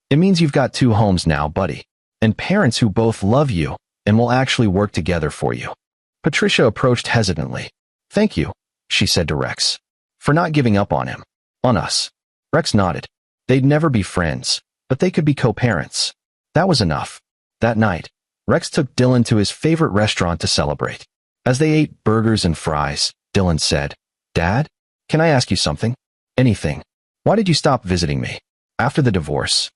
It means you've got 2 homes now, buddy, and parents who both love you and will actually work together for you. Patricia approached hesitantly. Thank you, she said to Rex, for not giving up on him. On us. Rex nodded. They'd never be friends, but they could be co-parents. That was enough. That night, Rex took Dylan to his favorite restaurant to celebrate. As they ate burgers and fries, Dylan said, Dad? Can I ask you something? Anything. Why did you stop visiting me? After the divorce.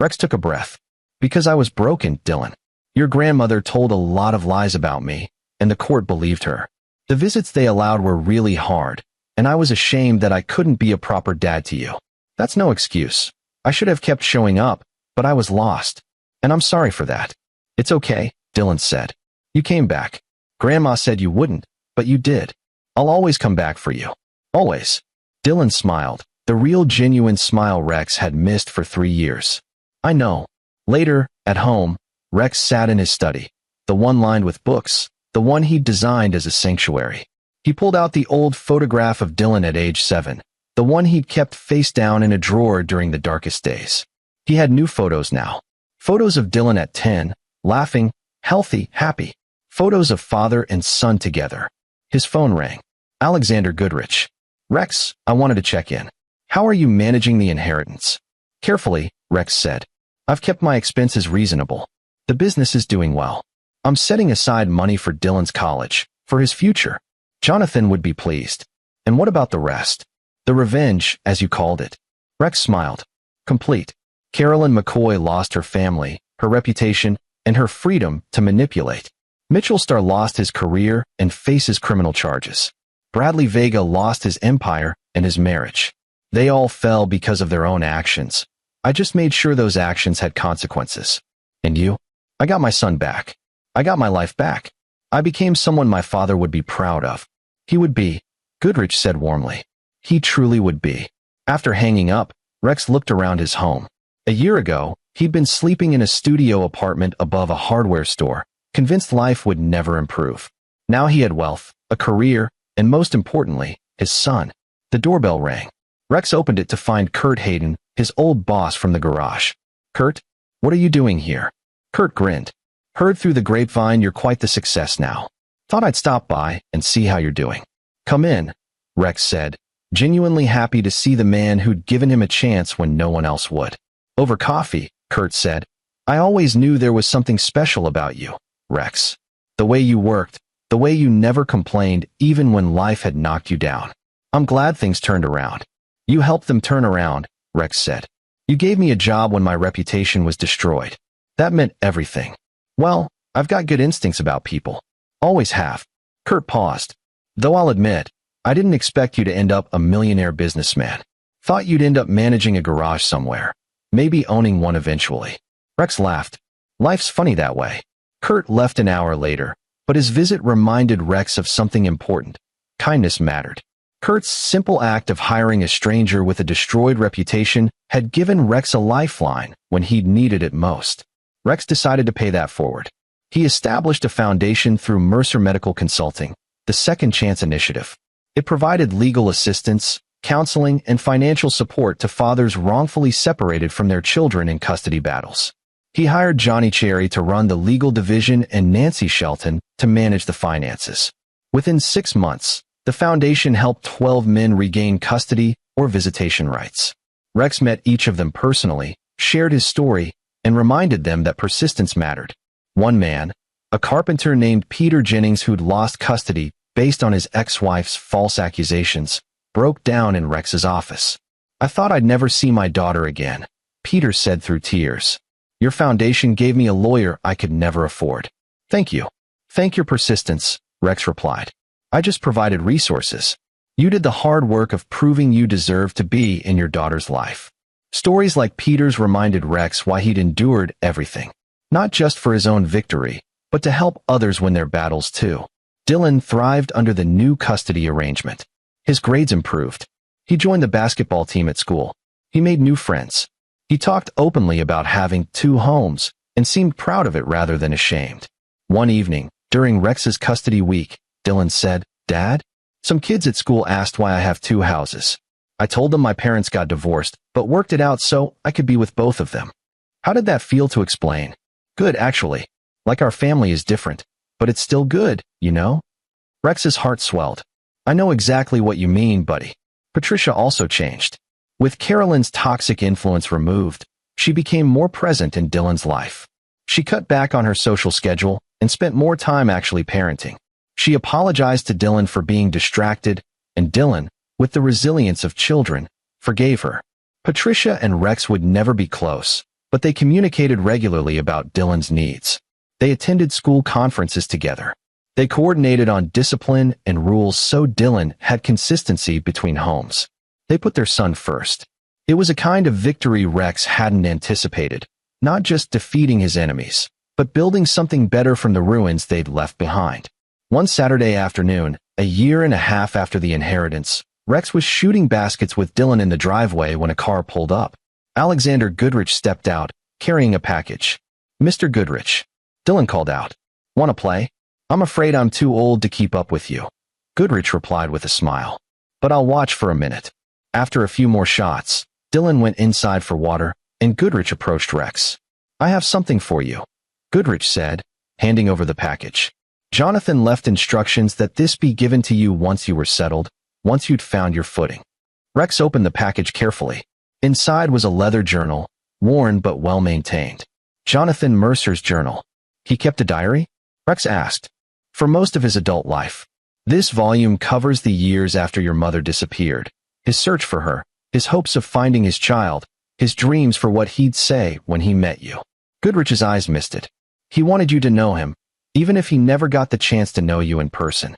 Rex took a breath. Because I was broken, Dylan. Your grandmother told a lot of lies about me, and the court believed her. The visits they allowed were really hard, and I was ashamed that I couldn't be a proper dad to you. That's no excuse. I should have kept showing up, but I was lost. And I'm sorry for that. It's okay, Dylan said. You came back. Grandma said you wouldn't, but you did. I'll always come back for you. Always. Dylan smiled, the real genuine smile Rex had missed for 3 years. I know. Later, at home, Rex sat in his study, the one lined with books, the one he'd designed as a sanctuary. He pulled out the old photograph of Dylan at age 7, the one he'd kept face down in a drawer during the darkest days. He had new photos now. Photos of Dylan at 10, laughing, healthy, happy. Photos of father and son together. His phone rang. Alexander Goodrich. Rex, I wanted to check in. How are you managing the inheritance? Carefully, Rex said. I've kept my expenses reasonable. The business is doing well. I'm setting aside money for Dylan's college, for his future. Jonathan would be pleased. And what about the rest? The revenge, as you called it. Rex smiled. Complete. Carolyn McCoy lost her family, her reputation, and her freedom to manipulate. Mitchell Starr lost his career and faces criminal charges. Bradley Vega lost his empire and his marriage. They all fell because of their own actions. I just made sure those actions had consequences. And you? I got my son back. I got my life back. I became someone my father would be proud of. He would be, Goodrich said warmly. He truly would be. After hanging up, Rex looked around his home. A year ago, he'd been sleeping in a studio apartment above a hardware store, convinced life would never improve. Now he had wealth, a career, and most importantly, his son. The doorbell rang. Rex opened it to find Kurt Hayden, his old boss from the garage. Kurt, what are you doing here? Kurt grinned. Heard through the grapevine you're quite the success now. Thought I'd stop by and see how you're doing. Come in, Rex said, genuinely happy to see the man who'd given him a chance when no one else would. Over coffee, Kurt said. I always knew there was something special about you, Rex. The way you worked, the way you never complained even when life had knocked you down. I'm glad things turned around. You helped them turn around, Rex said. You gave me a job when my reputation was destroyed. That meant everything. Well, I've got good instincts about people. Always have. Kurt paused. Though I'll admit, I didn't expect you to end up a millionaire businessman. Thought you'd end up managing a garage somewhere. Maybe owning one eventually. Rex laughed. Life's funny that way. Kurt left an hour later, but his visit reminded Rex of something important. Kindness mattered. Kurt's simple act of hiring a stranger with a destroyed reputation had given Rex a lifeline when he'd needed it most. Rex decided to pay that forward. He established a foundation through Mercer Medical Consulting, the Second Chance Initiative. It provided legal assistance, counseling, and financial support to fathers wrongfully separated from their children in custody battles. He hired Johnny Cherry to run the legal division and Nancy Shelton to manage the finances. Within 6 months, the foundation helped 12 men regain custody or visitation rights. Rex met each of them personally, shared his story, and reminded them that persistence mattered. One man, a carpenter named Peter Jennings who'd lost custody based on his ex-wife's false accusations, broke down in Rex's office. "I thought I'd never see my daughter again," Peter said through tears. "Your foundation gave me a lawyer I could never afford." "Thank you. Thank your persistence," Rex replied. "I just provided resources. You did the hard work of proving you deserve to be in your daughter's life." Stories like Peter's reminded Rex why he'd endured everything, not just for his own victory, but to help others win their battles too. Dylan thrived under the new custody arrangement. His grades improved. He joined the basketball team at school. He made new friends. He talked openly about having 2 homes and seemed proud of it rather than ashamed. One evening, during Rex's custody week, Dylan said, "Dad, some kids at school asked why I have 2 houses. I told them my parents got divorced, but worked it out so I could be with both of them." How did that feel to explain? "Good, actually. Like our family is different, but it's still good, you know?" Rex's heart swelled. "I know exactly what you mean, buddy." Patricia also changed. With Carolyn's toxic influence removed, she became more present in Dylan's life. She cut back on her social schedule and spent more time actually parenting. She apologized to Dylan for being distracted, and Dylan, with the resilience of children, forgave her. Patricia and Rex would never be close, but they communicated regularly about Dylan's needs. They attended school conferences together. They coordinated on discipline and rules so Dylan had consistency between homes. They put their son first. It was a kind of victory Rex hadn't anticipated, not just defeating his enemies, but building something better from the ruins they'd left behind. One Saturday afternoon, a year and a half after the inheritance, Rex was shooting baskets with Dylan in the driveway when a car pulled up. Alexander Goodrich stepped out, carrying a package. "Mr. Goodrich," Dylan called out. "Want to play?" "I'm afraid I'm too old to keep up with you," Goodrich replied with a smile. "But I'll watch for a minute." After a few more shots, Dylan went inside for water, and Goodrich approached Rex. "I have something for you," Goodrich said, handing over the package. "Jonathan left instructions that this be given to you once you were settled, once you'd found your footing." Rex opened the package carefully. Inside was a leather journal, worn but well-maintained. Jonathan Mercer's journal. He kept a diary? Rex asked. "For most of his adult life. This volume covers the years after your mother disappeared, his search for her, his hopes of finding his child, his dreams for what he'd say when he met you." Goodrich's eyes misted. He wanted you to know him, even if he never got the chance to know you in person.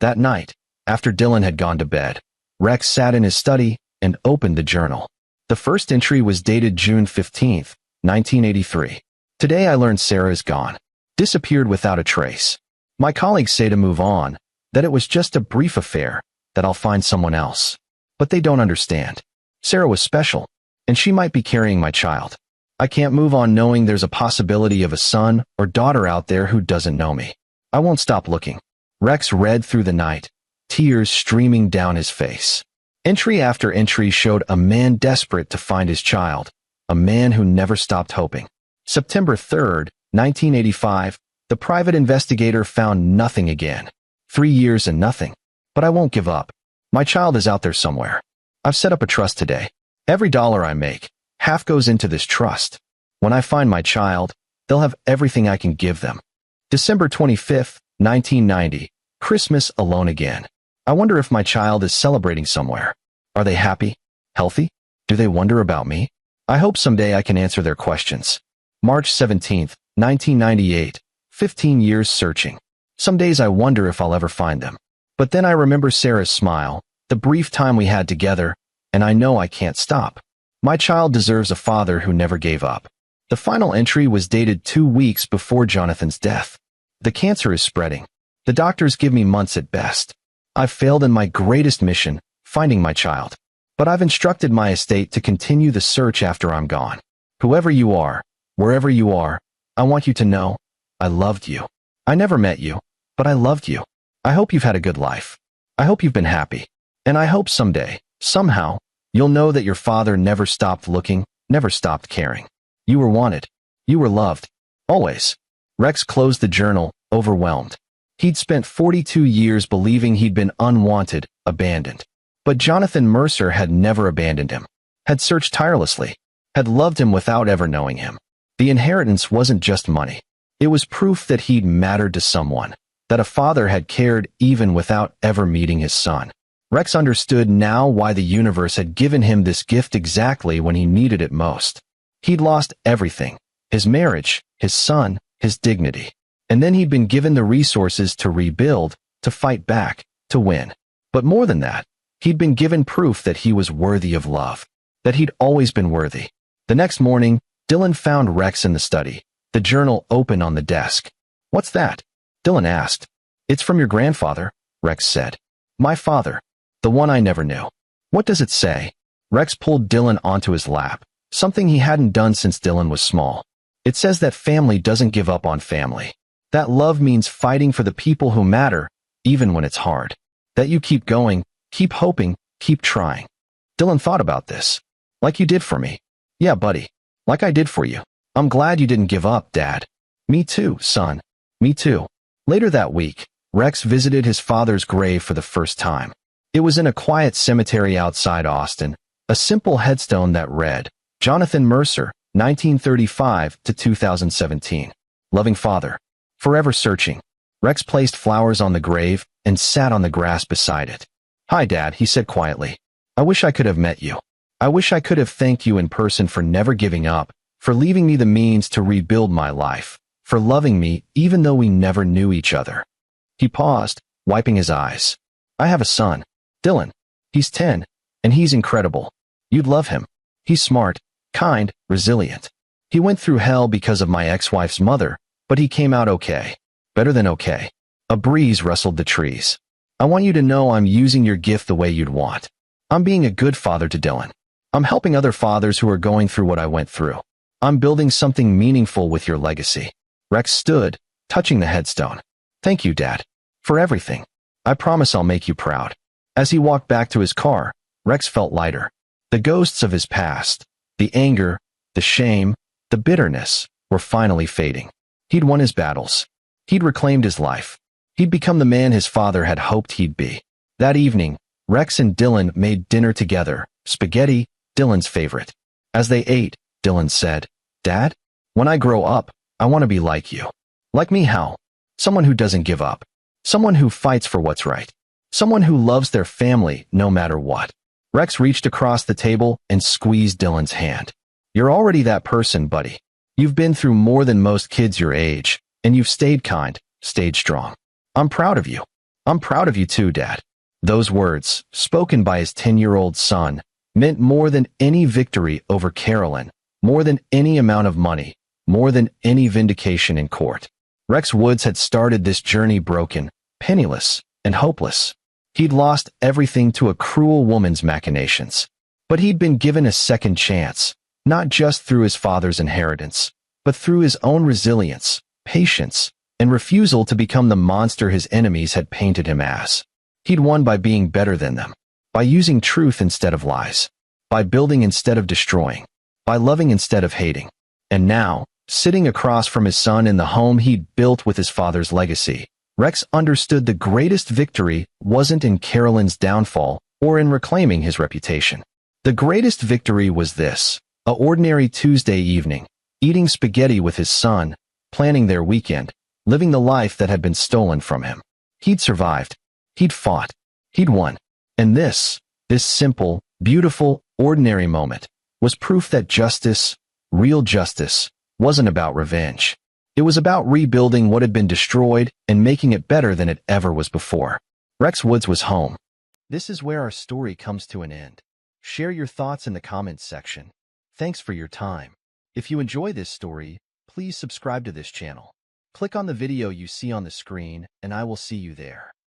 That night, after Dylan had gone to bed, Rex sat in his study and opened the journal. The first entry was dated June 15th, 1983. "Today I learned Sarah is gone. Disappeared without a trace. My colleagues say to move on, that it was just a brief affair, that I'll find someone else. But they don't understand. Sarah was special, and she might be carrying my child. I can't move on knowing there's a possibility of a son or daughter out there who doesn't know me. I won't stop looking." Rex read through the night, tears streaming down his face. Entry after entry showed a man desperate to find his child, a man who never stopped hoping. September 3rd, 1985, the private investigator found nothing again. 3 years and nothing. "But I won't give up. My child is out there somewhere. I've set up a trust today. Every dollar I make, half goes into this trust. When I find my child, they'll have everything I can give them." December 25th, 1990, Christmas alone again. "I wonder if my child is celebrating somewhere. Are they happy? Healthy? Do they wonder about me? I hope someday I can answer their questions." March 17th, 1998, 15 years searching. "Some days I wonder if I'll ever find them. But then I remember Sarah's smile, the brief time we had together, and I know I can't stop. My child deserves a father who never gave up." The final entry was dated 2 weeks before Jonathan's death. "The cancer is spreading. The doctors give me months at best. I've failed in my greatest mission, finding my child. But I've instructed my estate to continue the search after I'm gone. Whoever you are, wherever you are, I want you to know, I loved you. I never met you, but I loved you. I hope you've had a good life. I hope you've been happy. And I hope someday, somehow, you'll know that your father never stopped looking, never stopped caring. You were wanted. You were loved. Always. Rex closed the journal, overwhelmed. He'd spent 42 years believing he'd been unwanted, abandoned. But Jonathan Mercer had never abandoned him, had searched tirelessly, had loved him without ever knowing him. The inheritance wasn't just money. It was proof that he'd mattered to someone, that a father had cared even without ever meeting his son. Rex understood now why the universe had given him this gift exactly when he needed it most. He'd lost everything, his marriage, his son, his dignity. And then he'd been given the resources to rebuild, to fight back, to win. But more than that, he'd been given proof that he was worthy of love, that he'd always been worthy. The next morning, Dylan found Rex in the study, the journal open on the desk. "What's that?" Dylan asked. "It's from your grandfather," Rex said. "My father, the one I never knew." "What does it say?" Rex pulled Dylan onto his lap, something he hadn't done since Dylan was small. "It says that family doesn't give up on family. That love means fighting for the people who matter, even when it's hard. That you keep going, keep hoping, keep trying." Dylan thought about this. "Like you did for me." "Yeah, buddy. Like I did for you. I'm glad you didn't give up, Dad." "Me too, son. Me too." Later that week, Rex visited his father's grave for the first time. It was in a quiet cemetery outside Austin, a simple headstone that read, Jonathan Mercer, 1935 to 2017. Loving father. Forever searching. Rex placed flowers on the grave and sat on the grass beside it. "Hi, Dad," he said quietly. "I wish I could have met you. I wish I could have thanked you in person for never giving up, for leaving me the means to rebuild my life, for loving me even though we never knew each other." He paused, wiping his eyes. "I have a son, Dylan. He's 10, and he's incredible. You'd love him. He's smart, kind, resilient. He went through hell because of my ex-wife's mother, but he came out okay. Better than okay." A breeze rustled the trees. "I want you to know I'm using your gift the way you'd want. I'm being a good father to Dylan. I'm helping other fathers who are going through what I went through. I'm building something meaningful with your legacy." Rex stood, touching the headstone. "Thank you, Dad. For everything. I promise I'll make you proud." As he walked back to his car, Rex felt lighter. The ghosts of his past, the anger, the shame, the bitterness, were finally fading. He'd won his battles. He'd reclaimed his life. He'd become the man his father had hoped he'd be. That evening, Rex and Dylan made dinner together, spaghetti, Dylan's favorite. As they ate, Dylan said, "Dad, when I grow up, I want to be like you." "Like me how?" "Someone who doesn't give up. Someone who fights for what's right. Someone who loves their family no matter what." Rex reached across the table and squeezed Dylan's hand. "You're already that person, buddy. You've been through more than most kids your age, and you've stayed kind, stayed strong. I'm proud of you. I'm proud of you too, Dad." Those words, spoken by his 10-year-old son, meant more than any victory over Carolyn, more than any amount of money, more than any vindication in court. Rex Woods had started this journey broken, penniless, and hopeless. He'd lost everything to a cruel woman's machinations. But he'd been given a second chance, not just through his father's inheritance, but through his own resilience, patience, and refusal to become the monster his enemies had painted him as. He'd won by being better than them, by using truth instead of lies, by building instead of destroying, by loving instead of hating. And now, sitting across from his son in the home he'd built with his father's legacy, Rex understood the greatest victory wasn't in Carolyn's downfall or in reclaiming his reputation. The greatest victory was this: a ordinary Tuesday evening, eating spaghetti with his son, planning their weekend, living the life that had been stolen from him. He'd survived. He'd fought. He'd won. And this simple, beautiful, ordinary moment was proof that justice, real justice, wasn't about revenge. It was about rebuilding what had been destroyed and making it better than it ever was before. Rex Woods was home. This is where our story comes to an end. Share your thoughts in the comments section. Thanks for your time. If you enjoy this story, please subscribe to this channel. Click on the video you see on the screen, and I will see you there.